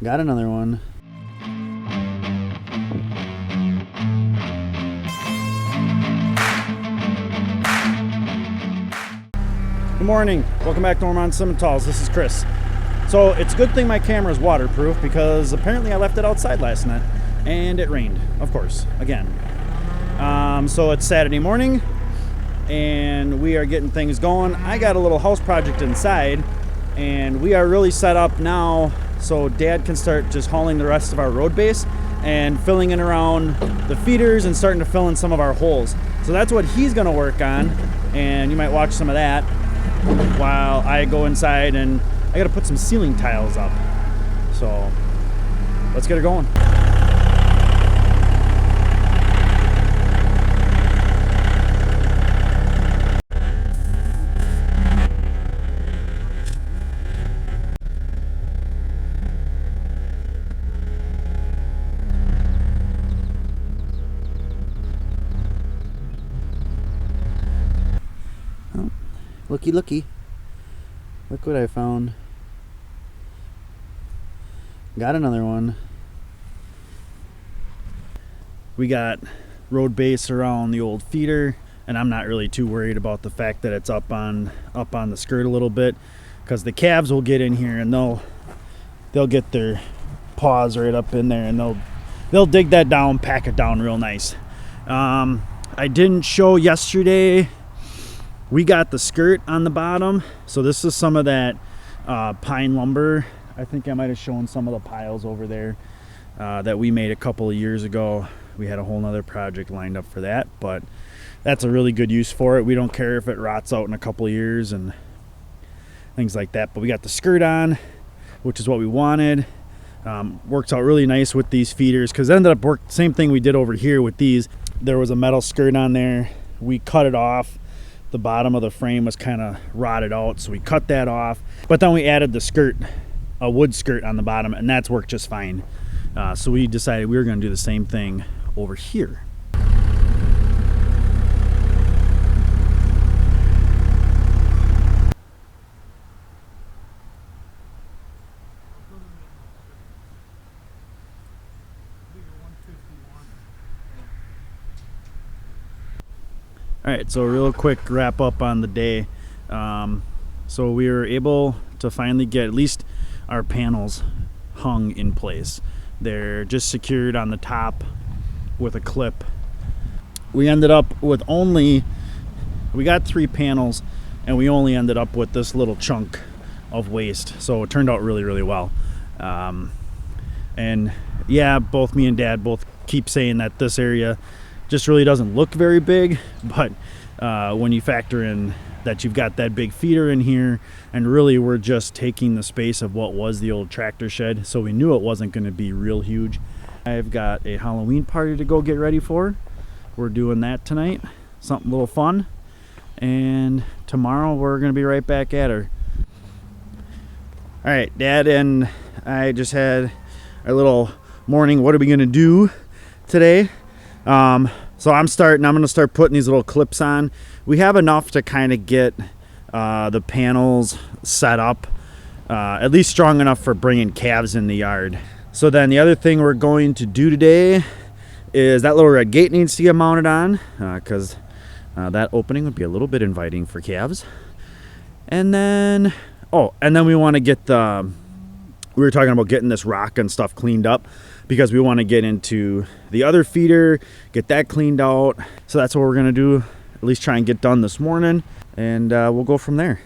Got another one. Good morning. Welcome back to Ohrmundt Simmentals. This is Chris. So it's a good thing my camera is waterproof because apparently I left it outside last night and it rained, of course, again. So it's Saturday morning and we are getting things going. I got a little house project inside and we are really set up now so Dad can start just hauling the rest of our road base and filling in around the feeders and starting to fill in some of our holes. So that's what he's gonna work on, and you might watch some of that while I go inside and I gotta put some ceiling tiles up. So let's get her going. Looky, looky. Look what I found. Got another one. We got road base around the old feeder, and I'm not really too worried about the fact that it's up on the skirt a little bit, because the calves will get in here and they'll get their paws right up in there and they'll dig that down, pack it down real nice. I didn't show yesterday. We got the skirt on the bottom, so this is some of that pine lumber. I think I might have shown some of the piles over there that we made a couple of years ago. We had a whole nother project lined up for that, but that's a really good use for it. We don't care if it rots out in a couple of years and things like that, but we got the skirt on, which is what we wanted. Works out really nice with these feeders because it ended up same thing we did over here with these. There was a metal skirt on there. We cut it off. The bottom of the frame was kind of rotted out, so we cut that off, but then we added the skirt, a wood skirt on the bottom, and that's worked just fine. So we decided we were going to do the same thing over here. All right, so real quick wrap up on the day. So we were able to finally get at least our panels hung in place. They're just secured on the top with a clip. We ended up with we got 3 panels and we only ended up with this little chunk of waste. So it turned out really, really well. And yeah, both me and Dad both keep saying that this area just really doesn't look very big, but when you factor in that you've got that big feeder in here, and really we're just taking the space of what was the old tractor shed, so we knew it wasn't going to be real huge. I've got a Halloween party to go get ready for. We're doing that tonight, something a little fun, and tomorrow we're going to be right back at her. All right, Dad and I just had our little morning, what are we going to do today? So I'm going to start putting these little clips on. We have enough to kind of get the panels set up, at least strong enough for bringing calves in the yard. So then the other thing we're going to do today is that little red gate needs to get mounted on, because that opening would be a little bit inviting for calves. And then, we want to get we were talking about getting this rock and stuff cleaned up because we want to get into the other feeder, get that cleaned out. So that's what we're going to do, at least try and get done this morning, and we'll go from there.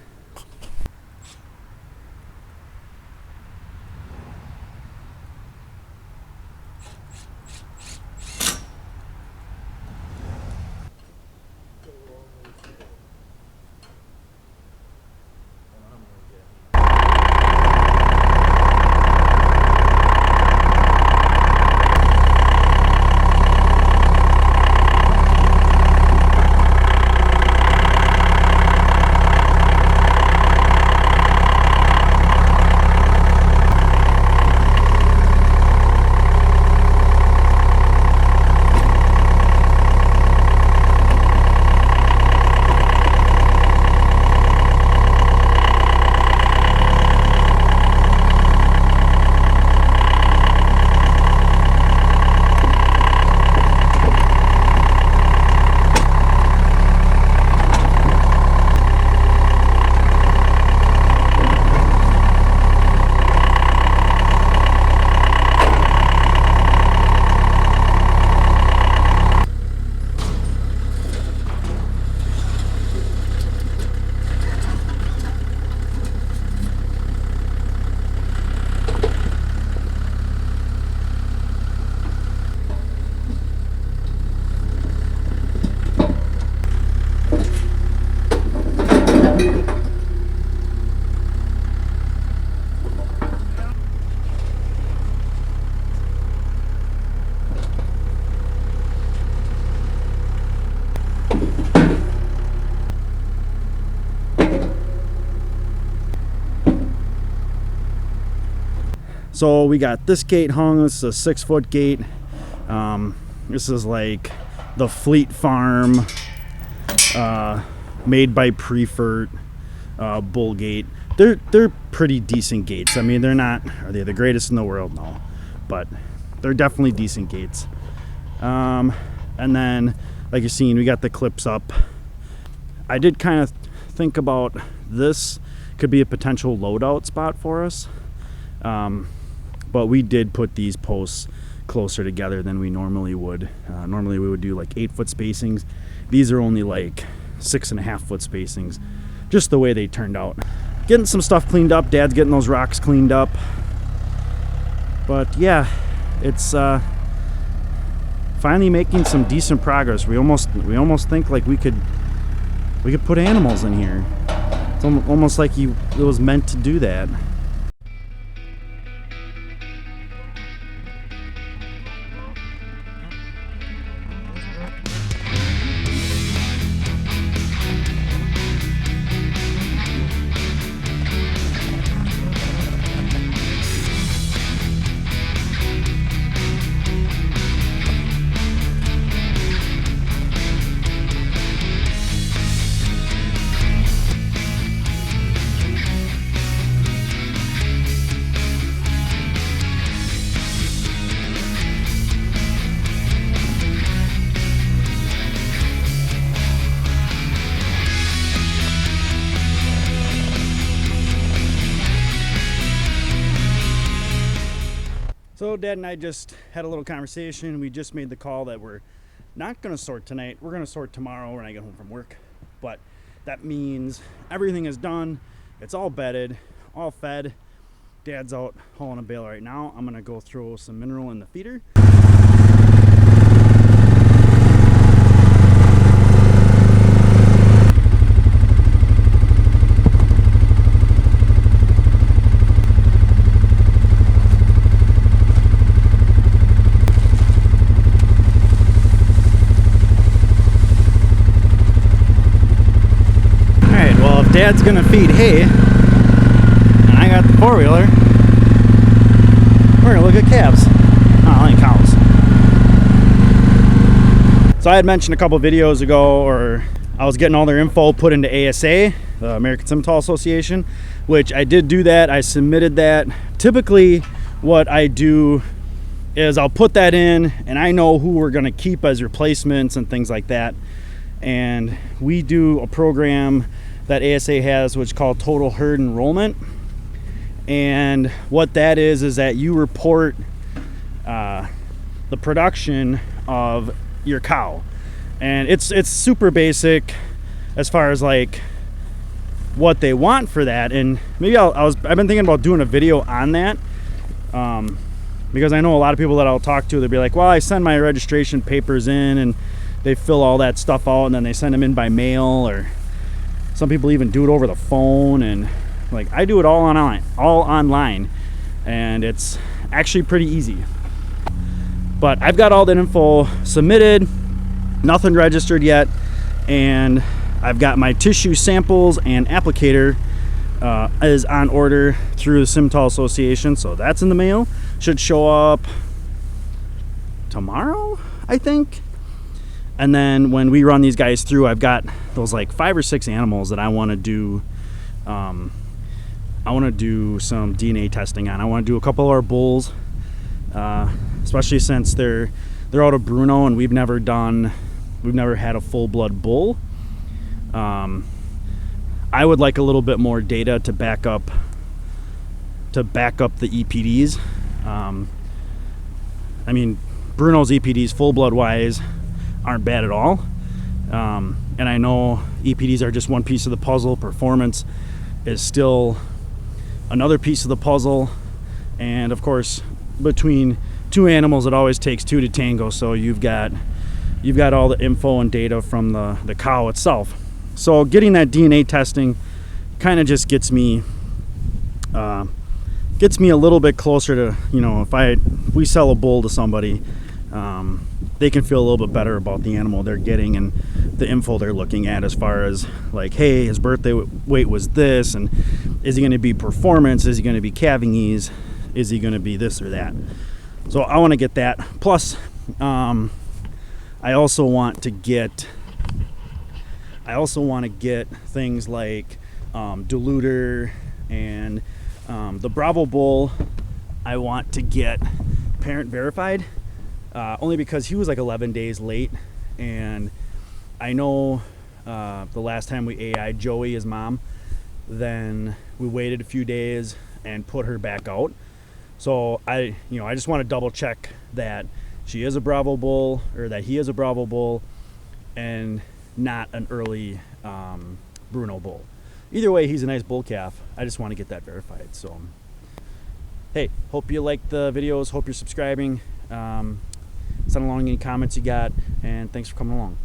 So we got this gate hung. This is a 6-foot gate. This is like the Fleet Farm made by Prefert bull gate. They're pretty decent gates. I mean, are they the greatest in the world? No, but they're definitely decent gates. And then, like you're seeing, we got the clips up. I did kind of think about this could be a potential loadout spot for us, but we did put these posts closer together than we normally would. Normally we would do like 8-foot spacings. These are only like 6.5-foot spacings, just the way they turned out. Getting some stuff cleaned up. Dad's getting those rocks cleaned up. But yeah, it's finally making some decent progress. We almost think like we could put animals in here. It's almost like it was meant to do that. So Dad and I just had a little conversation. We just made the call that we're not going to sort tonight. We're going to sort tomorrow when I get home from work. But that means everything is done. It's all bedded, all fed. Dad's out hauling a bale right now. I'm going to go throw some mineral in the feeder. Dad's gonna feed hay, and I got the 4-wheeler. We're gonna look at calves. Oh, I like cows. So I had mentioned a couple videos ago, or I was getting all their info put into ASA, the American Simmental Association, which I did do that. I submitted that. Typically, what I do is I'll put that in, and I know who we're gonna keep as replacements and things like that. And we do a program that ASA has, which is called total herd enrollment. And what that is that you report the production of your cow, and it's super basic as far as like what they want for that. And maybe I've been thinking about doing a video on that, because I know a lot of people that I'll talk to, they'll be like, well, I send my registration papers in and they fill all that stuff out and then they send them in by mail, or some people even do it over the phone. And like, I do it all online, and it's actually pretty easy. But I've got all that info submitted, nothing registered yet, and I've got my tissue samples and applicator is on order through the Simmental Association, so that's in the mail. Should show up tomorrow, I think. And then when we run these guys through, I've got those like 5 or 6 animals that I want to do. I want to do some DNA testing on. I want to do a couple of our bulls, especially since they're out of Bruno, and we've never had a full blood bull. I would like a little bit more data to back up the EPDs. I mean, Bruno's EPDs, full blood wise, aren't bad at all. And I know EPDs are just one piece of the puzzle. Performance is still another piece of the puzzle. And of course, between 2 animals, it always takes 2 to tango. So you've got all the info and data from the cow itself. So getting that DNA testing kind of just gets me a little bit closer to, if we sell a bull to somebody, they can feel a little bit better about the animal they're getting and the info they're looking at, as far as like, hey, his birthday weight was this, and is he going to be performance, is he going to be calving ease, is he going to be this or that? So I want to get that. Plus, I also want to get things like diluter and the Bravo Bull. I want to get parent verified, only because he was like 11 days late, and I know the last time we AI'd Joey, his mom, then we waited a few days and put her back out. So I just want to double check that she is a Bravo Bull, or that he is a Bravo Bull, and not an early Bruno Bull. Either way, he's a nice bull calf. I just want to get that verified. So, hey, hope you like the videos. Hope you're subscribing. Send along any comments you got, and thanks for coming along.